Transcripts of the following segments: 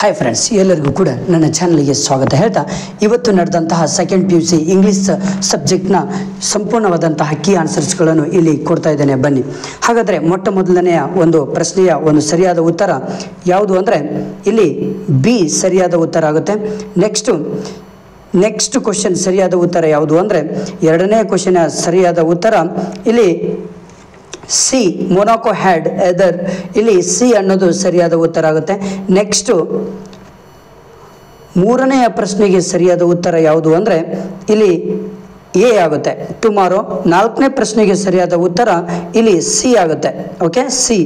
Hi friends, ಎಲ್ಲರಿಗೂ ಕೂಡ ನನ್ನ ಚಾನಲ್ಗೆ ಸ್ವಾಗತ ಹೇಳ್ತಾ ಇವತ್ತು ನಡೆದಂತಹ ಸೆಕೆಂಡ್ PUC ಇಂಗ್ಲೀಷ್ ಸಬ್ಜೆಕ್ಟ್ನ ಸಂಪೂರ್ಣವಾದಂತಹ ಕೀ ಆನ್ಸರ್ಸ್ಗಳನ್ನು ಇಲ್ಲಿ ಕೊಡ್ತಾ ಇದ್ದೇನೆ. ಬನ್ನಿ. ಹಾಗಾದರೆ ಮೊಟ್ಟ ಮೊದಲನೆಯ ಒಂದು ಪ್ರಶ್ನೆಯ ಒಂದು ಸರಿಯಾದ ಉತ್ತರ ಯಾವುದು ಅಂದರೆ ಇಲ್ಲಿ ಬಿ ಸರಿಯಾದ ಉತ್ತರ ಆಗುತ್ತೆ. ನೆಕ್ಸ್ಟ್ ಕ್ವಶನ್ ಸರಿಯಾದ ಉತ್ತರ ಯಾವುದು ಅಂದರೆ ಎರಡನೇ ಕ್ವಶನ್ ಸರಿಯಾದ ಉತ್ತರ ಇಲ್ಲಿ ಸಿ ಮೊನಾಕೋ ಹ್ಯಾಡ್ ಎದರ್. ಇಲ್ಲಿ ಸಿ ಅನ್ನೋದು ಸರಿಯಾದ ಉತ್ತರ ಆಗುತ್ತೆ. ನೆಕ್ಸ್ಟು ಮೂರನೆಯ ಪ್ರಶ್ನೆಗೆ ಸರಿಯಾದ ಉತ್ತರ ಯಾವುದು ಅಂದರೆ ಇಲ್ಲಿ ಎ ಆಗುತ್ತೆ, ಟುಮಾರೋ. ನಾಲ್ಕನೇ ಪ್ರಶ್ನೆಗೆ ಸರಿಯಾದ ಉತ್ತರ ಇಲ್ಲಿ ಸಿ ಆಗುತ್ತೆ. ಓಕೆ, ಸಿ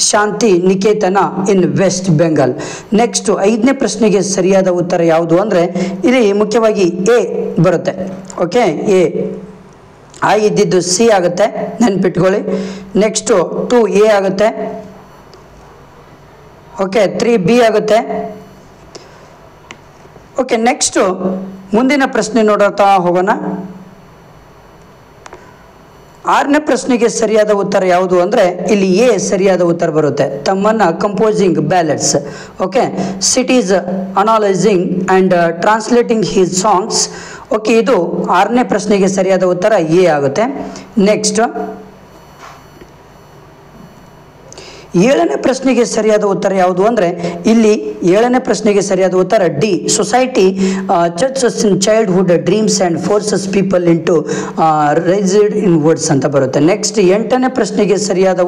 ಶಾಂತಿ ನಿಕೇತನ ಇನ್ ವೆಸ್ಟ್ ಬೆಂಗಾಲ್. ನೆಕ್ಸ್ಟು ಐದನೇ ಪ್ರಶ್ನೆಗೆ ಸರಿಯಾದ ಉತ್ತರ ಯಾವುದು ಅಂದರೆ ಇಲ್ಲಿ ಮುಖ್ಯವಾಗಿ ಎ ಬರುತ್ತೆ. ಓಕೆ, ಎ ಇದ್ದಿದ್ದು ಸಿ ಆಗುತ್ತೆ, ನೆನ್ಪಿಟ್ಕೊಳ್ಳಿ. ನೆಕ್ಸ್ಟು 2A ಆಗುತ್ತೆ. ಓಕೆ, 3B ಆಗುತ್ತೆ. ಓಕೆ, ನೆಕ್ಸ್ಟು ಮುಂದಿನ ಪ್ರಶ್ನೆ ನೋಡ್ತಾ ಹೋಗೋಣ. ಆರನೇ ಪ್ರಶ್ನೆಗೆ ಸರಿಯಾದ ಉತ್ತರ ಯಾವುದು ಅಂದರೆ ಇಲ್ಲಿ ಎ ಸರಿಯಾದ ಉತ್ತರ ಬರುತ್ತೆ. ತಮ್ಮನ್ನ composing ballets. Okay, cities analysing and translating his songs. Okay, ಇದು ಆರನೇ ಪ್ರಶ್ನೆಗೆ ಸರಿಯಾದ ಉತ್ತರ ಎ ಆಗುತ್ತೆ. ನೆಕ್ಸ್ಟ್ ಏಳನೇ ಪ್ರಶ್ನೆಗೆ ಸರಿಯಾದ ಉತ್ತರ ಯಾವುದು ಅಂದರೆ ಇಲ್ಲಿ ಏಳನೇ ಪ್ರಶ್ನೆಗೆ ಸರಿಯಾದ ಉತ್ತರ D society churches in childhood dreams and forces people into raised in words ಅಂತ ಬರುತ್ತೆ. ನೆಕ್ಸ್ಟ್ ಎಂಟನೇ ಪ್ರಶ್ನೆಗೆ ಸರಿಯಾದ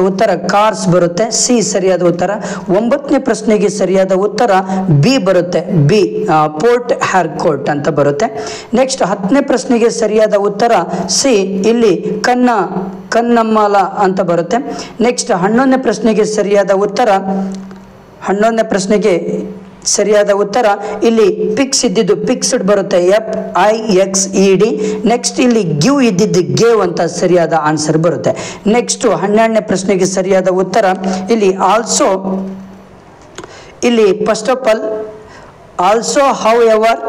ಉತ್ತರ ಕಾರ್ಸ್ ಬರುತ್ತೆ, ಸಿ ಸರಿಯಾದ ಉತ್ತರ. ಒಂಬತ್ತನೇ ಪ್ರಶ್ನೆಗೆ ಸರಿಯಾದ ಉತ್ತರ ಬಿ ಬರುತ್ತೆ, ಬಿ ಪೋರ್ಟ್ ಹ್ಯಾರ್ಕೋರ್ಟ್ ಅಂತ ಬರುತ್ತೆ. ನೆಕ್ಸ್ಟ್ 10ನೇ ಪ್ರಶ್ನೆಗೆ ಸರಿಯಾದ ಉತ್ತರ ಸಿ ಇಲ್ಲಿ ಕನ್ನಮ್ಮಲ ಅಂತ ಬರುತ್ತೆ. ನೆಕ್ಸ್ಟ್ 11ನೇ ಪ್ರಶ್ನೆಗೆ ಸರಿಯಾದ ಉತ್ತರ ಇಲ್ಲಿ ಪಿಕ್ಸ್ ಇದ್ದಿದ್ದು ಪಿಕ್ಸ್ಡ್ ಬರುತ್ತೆ, FIXED. ನೆಕ್ಸ್ಟ್ ಇಲ್ಲಿ ಗಿವ್ ಇದ್ದಿದ್ದು ಗೇವ್ ಅಂತ ಸರಿಯಾದ ಆನ್ಸರ್ ಬರುತ್ತೆ. ನೆಕ್ಸ್ಟ್ 12ನೇ ಪ್ರಶ್ನೆಗೆ ಸರಿಯಾದ ಉತ್ತರ ಇಲ್ಲಿ ಆಲ್ಸೋ. ಇಲ್ಲಿ first of all also however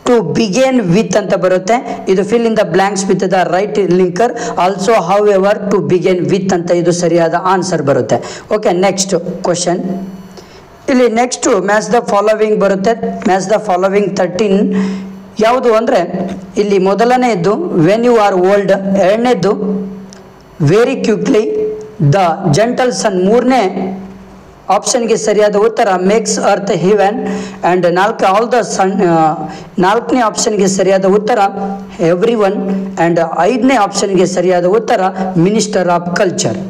to begin with ಅಂತ ಬರುತ್ತೆ. ಇದು fill in the blanks with the right linker. Also however to begin with ಅಂತ ಇದು ಸರಿಯಾದ ಆನ್ಸರ್ ಬರುತ್ತೆ. ಓಕೆ, ನೆಕ್ಸ್ಟ್ ಕ್ವಶನ್ ಇಲ್ಲಿ ನೆಕ್ಸ್ಟು ಮ್ಯಾಚ್ ದ ಫಾಲೋವಿಂಗ್ ಬರುತ್ತೆ. Match the following 13 ಯಾವುದು ಅಂದರೆ ಇಲ್ಲಿ ಮೊದಲನೆಯದ್ದು ವೆನ್ ಯು ಆರ್ ಓಲ್ಡ್, ಎರಡನೇದ್ದು very quickly, the gentle son. ಮೂರನೇ ಆಪ್ಷನ್ಗೆ ಸರಿಯಾದ ಉತ್ತರ ಮೇಕ್ಸ್ ಅರ್ತ್ ಹೆವೆನ್ ಆ್ಯಂಡ್ ನಾಲ್ಕನೇ ಆಪ್ಷನ್ಗೆ ಸರಿಯಾದ ಉತ್ತರ ಎವ್ರಿ ಒನ್ ಆ್ಯಂಡ್ 5ನೇ ಆಪ್ಷನ್ಗೆ ಸರಿಯಾದ ಉತ್ತರ minister of culture.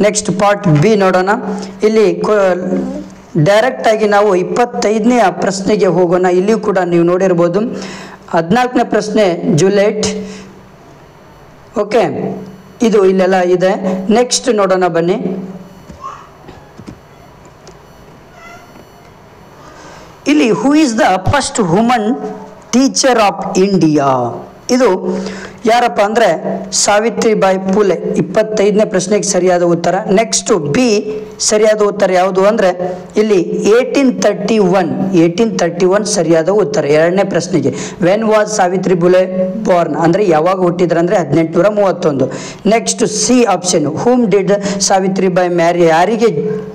Next part B ನೋಡೋಣ. ಇಲ್ಲಿ ಡೈರೆಕ್ಟ್ ಆಗಿ ನಾವು 25ನೇ ಪ್ರಶ್ನೆಗೆ ಹೋಗೋಣ. ಇಲ್ಲಿಯೂ ಕೂಡ ನೀವು ನೋಡಿರ್ಬೋದು 14ನೇ ಪ್ರಶ್ನೆ ಜೂಲಿಯಟ್. ಓಕೆ, ಇದು ಇಲ್ಲೆಲ್ಲ ಇದೆ. ನೆಕ್ಸ್ಟ್ ನೋಡೋಣ ಬನ್ನಿ. ಇಲ್ಲಿ who is the first woman teacher of India. ಇದು ಯಾರಪ್ಪ ಅಂದರೆ ಸಾವಿತ್ರಿಬಾಯಿ ಫುಲೆ. 25ನೇ ಪ್ರಶ್ನೆಗೆ ಸರಿಯಾದ ಉತ್ತರ. ನೆಕ್ಸ್ಟ್ ಬಿ ಸರಿಯಾದ ಉತ್ತರ ಯಾವುದು ಅಂದರೆ ಇಲ್ಲಿ 1831 ಸರಿಯಾದ ಉತ್ತರ ಎರಡನೇ ಪ್ರಶ್ನೆಗೆ. When was Savitri Phule born ಅಂದರೆ ಯಾವಾಗ ಹುಟ್ಟಿದ್ರು ಅಂದರೆ 1831. Next C option whom did Savitribai marry. ಯಾರಿಗೆ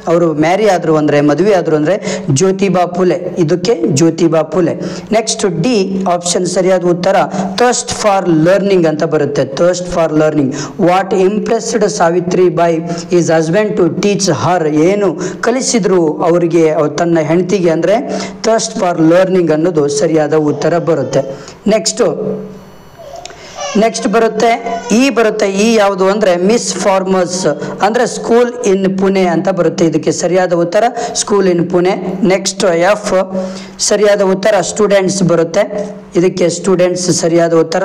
ಅವರು ಮ್ಯಾರಿ ಆದರು ಅಂದರೆ ಮದುವೆ ಆದರು ಅಂದರೆ ಜ್ಯೋತಿಬಾ ಫುಲೆ. ಇದಕ್ಕೆ Jyotiba Phule. Next D option ಸರಿಯಾದ ಉತ್ತರ ಥರ್ಸ್ಟ್ ಫಾರ್ ಲರ್ನಿಂಗ್ ಅಂತ ಬರುತ್ತೆ. Thirst for learning. What impressed Savitribai is husband to teach her. ಏನು ಕಲಿಸಿದ್ರು ಅವರಿಗೆ ತನ್ನ ಹೆಂಡತಿಗೆ ಅಂದರೆ ಥರ್ಸ್ಟ್ ಫಾರ್ ಲರ್ನಿಂಗ್ ಅನ್ನೋದು ಸರಿಯಾದ ಉತ್ತರ ಬರುತ್ತೆ. ನೆಕ್ಸ್ಟ್ ಬರುತ್ತೆ ಈ ಯಾವುದು ಅಂದರೆ ಮಿಸ್ ಫಾರ್ಮರ್ಸ್ ಅಂದರೆ ಸ್ಕೂಲ್ ಇನ್ ಪುಣೆ ಅಂತ ಬರುತ್ತೆ. ಇದಕ್ಕೆ ಸರಿಯಾದ ಉತ್ತರ school in Pune. Next F ಸರಿಯಾದ ಉತ್ತರ ಸ್ಟೂಡೆಂಟ್ಸ್ ಬರುತ್ತೆ. ಇದಕ್ಕೆ ಸ್ಟೂಡೆಂಟ್ಸ್ ಸರಿಯಾದ ಉತ್ತರ.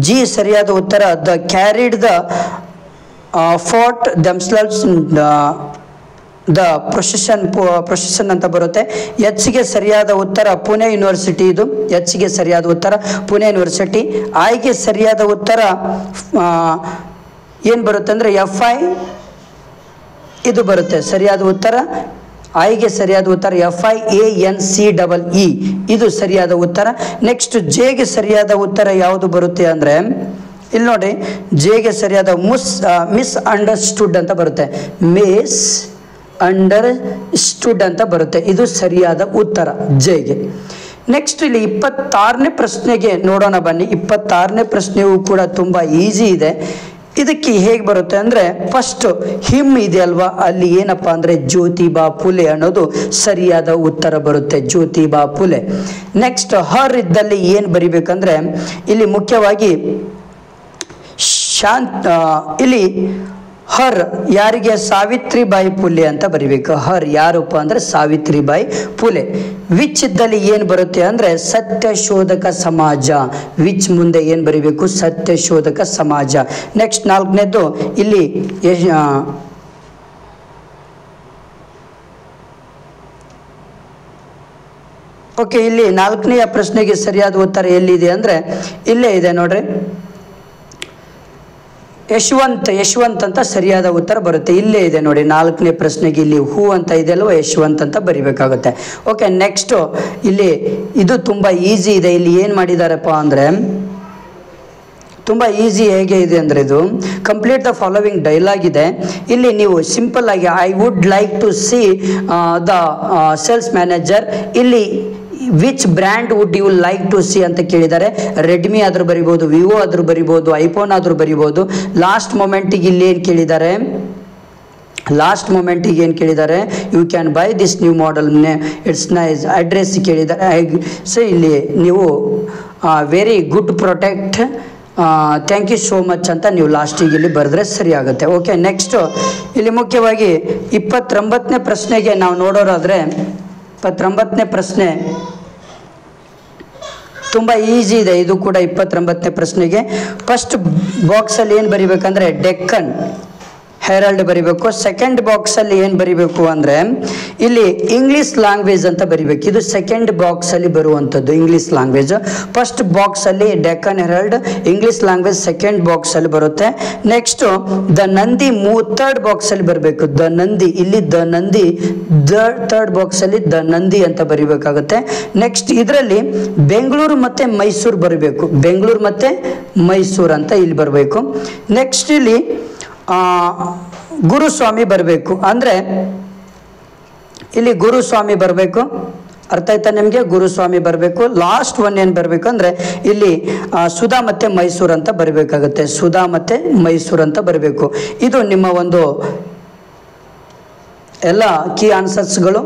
ಜಿ ಸರಿಯಾದ ಉತ್ತರ the carried the fat themselves the procession ಅಂತ ಬರುತ್ತೆ. ಎಚ್ಗೆ ಸರಿಯಾದ ಉತ್ತರ ಪುಣೆ ಯೂನಿವರ್ಸಿಟಿ. ಇದು ಎಚ್ಗೆ ಸರಿಯಾದ ಉತ್ತರ ಪುಣೆ ಯೂನಿವರ್ಸಿಟಿ. ಐಗೆ ಸರಿಯಾದ ಉತ್ತರ ಏನು ಬರುತ್ತೆ ಅಂದರೆ FI ಇದು ಬರುತ್ತೆ ಸರಿಯಾದ ಉತ್ತರ. ಐಗೆ ಸರಿಯಾದ ಉತ್ತರ FIANCEE ಇದು ಸರಿಯಾದ ಉತ್ತರ. ನೆಕ್ಸ್ಟ್ ಜೆಗೆ ಸರಿಯಾದ ಉತ್ತರ ಯಾವುದು ಬರುತ್ತೆ ಅಂದರೆ ಇಲ್ಲಿ ನೋಡಿ ಜೆಗೆ ಸರಿಯಾದ ಮಿಸ್ ಅಂಡರ್ಸ್ಟುಡ್ ಅಂತ ಬರುತ್ತೆ, ಮಿಸ್ ಅಂಡರ್ಸ್ಟುಡ್ ಅಂತ ಬರುತ್ತೆ. ಇದು ಸರಿಯಾದ ಉತ್ತರ ಜೆಗೆ. ನೆಕ್ಸ್ಟ್ ಇಲ್ಲಿ 26ನೇ ಪ್ರಶ್ನೆಗೆ ನೋಡೋಣ ಬನ್ನಿ. 26ನೇ ಪ್ರಶ್ನೆಯೂ ಕೂಡ ತುಂಬ ಈಸಿ ಇದೆ. ಇದಕ್ಕೆ ಹೇಗೆ ಬರುತ್ತೆ ಅಂದರೆ ಫಸ್ಟ್ ಹಿಮ್ ಇದೆ ಅಲ್ವಾ, ಅಲ್ಲಿ ಏನಪ್ಪ ಅಂದರೆ ಜ್ಯೋತಿಬಾ ಫುಲೆ ಅನ್ನೋದು ಸರಿಯಾದ ಉತ್ತರ ಬರುತ್ತೆ, ಜ್ಯೋತಿಬಾ ಫುಲೆ. ನೆಕ್ಸ್ಟ್ ಹರ್ ಇದ್ದಲ್ಲಿ ಏನು ಬರಿಬೇಕಂದ್ರೆ ಇಲ್ಲಿ ಮುಖ್ಯವಾಗಿ ಇಲ್ಲಿ ಹರ್ ಯಾರಿಗೆ, ಸಾವಿತ್ರಿಬಾಯಿ ಫುಲೆ ಅಂತ ಬರಿಬೇಕು. ಹರ್ ಯಾರಪ್ಪ ಅಂದರೆ ಸಾವಿತ್ರಿಬಾಯಿ ಫುಲೆ. ವಿಚ್ ಇದ್ದಲ್ಲಿ ಏನು ಬರುತ್ತೆ ಅಂದರೆ ಸತ್ಯಶೋಧಕ ಸಮಾಜ. ವಿಚ್ ಮುಂದೆ ಏನು ಬರಿಬೇಕು, ಸತ್ಯಶೋಧಕ ಸಮಾಜ. ನೆಕ್ಸ್ಟ್ 4ನೇದು ಇಲ್ಲಿ ಓಕೆ, ಇಲ್ಲಿ 4ನೆಯ ಪ್ರಶ್ನೆಗೆ ಸರಿಯಾದ ಉತ್ತರ ಎಲ್ಲಿದೆ ಅಂದರೆ ಇಲ್ಲೇ ಇದೆ ನೋಡ್ರಿ, ಯಶವಂತ್ ಅಂತ ಸರಿಯಾದ ಉತ್ತರ ಬರುತ್ತೆ. ಇಲ್ಲೇ ಇದೆ ನೋಡಿ 4ನೇ ಪ್ರಶ್ನೆಗೆ ಇಲ್ಲಿ ಹೂ ಅಂತ ಇದೆ ಅಲ್ವಾ, ಯಶವಂತ್ ಅಂತ ಬರಿಬೇಕಾಗುತ್ತೆ. ಓಕೆ, ನೆಕ್ಸ್ಟ್ ಇಲ್ಲಿ ಇದು ತುಂಬ ಈಸಿ ಇದೆ. ಇಲ್ಲಿ ಏನು ಮಾಡಿದಾರಪ್ಪ ಅಂದರೆ ತುಂಬ ಈಸಿ ಹೇಗೆ ಇದೆ ಅಂದರೆ ಇದು ಕಂಪ್ಲೀಟ್ ದ ಫಾಲೋವಿಂಗ್ ಡೈಲಾಗ್ ಇದೆ. ಇಲ್ಲಿ ನೀವು ಸಿಂಪಲ್ ಆಗಿ I would like to see the sales manager. ಇಲ್ಲಿ which brand would you like to see ಅಂತ ಕೇಳಿದ್ದಾರೆ. ರೆಡ್ಮಿ ಆದರೂ ಬರಿಬೋದು, ವಿವೋ ಆದರೂ ಬರಿಬೋದು, ಐಫೋನ್ ಆದರೂ ಬರಿಬೋದು. ಲಾಸ್ಟ್ ಮೊಮೆಂಟಿಗೆ ಇಲ್ಲಿ ಏನು ಕೇಳಿದ್ದಾರೆ, you can buy this new model, it's nice, address ಕೇಳಿದ್ದಾರೆ. ಸೊ ಇಲ್ಲಿ ನೀವು very good protect, thank you so much ಅಂತ ನೀವು ಲಾಸ್ಟಿಗೆ ಇಲ್ಲಿ ಬರೆದ್ರೆ ಸರಿ ಆಗುತ್ತೆ. ಓಕೆ, ನೆಕ್ಸ್ಟು ಇಲ್ಲಿ ಮುಖ್ಯವಾಗಿ 29ನೇ ಪ್ರಶ್ನೆಗೆ ನಾವು ನೋಡೋರಾದರೆ 29ನೇ ಪ್ರಶ್ನೆ ತುಂಬ ಈಸಿ ಇದೆ. ಇದು ಕೂಡ 29ನೇ ಪ್ರಶ್ನೆಗೆ ಫಸ್ಟ್ ಬಾಕ್ಸಲ್ಲಿ ಏನು ಬರಿಬೇಕಂದ್ರೆ ಡೆಕ್ಕನ್ ಹೆರಾಲ್ಡ್ ಬರಿಬೇಕು. ಸೆಕೆಂಡ್ ಬಾಕ್ಸಲ್ಲಿ ಏನು ಬರಿಬೇಕು ಅಂದರೆ ಇಲ್ಲಿ ಇಂಗ್ಲೀಷ್ ಲ್ಯಾಂಗ್ವೇಜ್ ಅಂತ ಬರಿಬೇಕು. ಇದು ಸೆಕೆಂಡ್ ಬಾಕ್ಸಲ್ಲಿ ಬರುವಂಥದ್ದು ಇಂಗ್ಲೀಷ್ ಲ್ಯಾಂಗ್ವೇಜ್. ಫಸ್ಟ್ ಬಾಕ್ಸಲ್ಲಿ Deccan Herald English language second ಬಾಕ್ಸಲ್ಲಿ ಬರುತ್ತೆ. ನೆಕ್ಸ್ಟು ದ ನಂದಿ ಥರ್ಡ್ ಬಾಕ್ಸಲ್ಲಿ ಬರಬೇಕು. ದ ನಂದಿ ಇಲ್ಲಿ ದ ನಂದಿ ಥರ್ಡ್ ಬಾಕ್ಸಲ್ಲಿ ದ ನಂದಿ ಅಂತ ಬರಿಬೇಕಾಗುತ್ತೆ. ನೆಕ್ಸ್ಟ್ ಇದರಲ್ಲಿ ಬೆಂಗಳೂರು ಮತ್ತು ಮೈಸೂರು ಬರಬೇಕು, ಬೆಂಗಳೂರು ಮತ್ತು ಮೈಸೂರು ಅಂತ ಇಲ್ಲಿ ಬರಬೇಕು. ನೆಕ್ಸ್ಟ್ ಇಲ್ಲಿ ಗುರುಸ್ವಾಮಿ ಬರಬೇಕು, ಅಂದರೆ ಇಲ್ಲಿ ಗುರುಸ್ವಾಮಿ ಬರಬೇಕು. ಅರ್ಥ ಆಯ್ತಾ ನಿಮಗೆ? ಗುರುಸ್ವಾಮಿ ಬರಬೇಕು. ಲಾಸ್ಟ್ ಒನ್ ಏನು ಬರಬೇಕು ಅಂದರೆ ಇಲ್ಲಿ ಸುಧಾ ಮತ್ತು ಮೈಸೂರು ಅಂತ ಬರಬೇಕಾಗುತ್ತೆ, ಸುಧಾ ಮತ್ತು ಮೈಸೂರು ಅಂತ ಬರಬೇಕು. ಇದು ನಿಮ್ಮ ಒಂದು ಎಲ್ಲ ಕೀ ಆನ್ಸರ್ಸ್ಗಳು.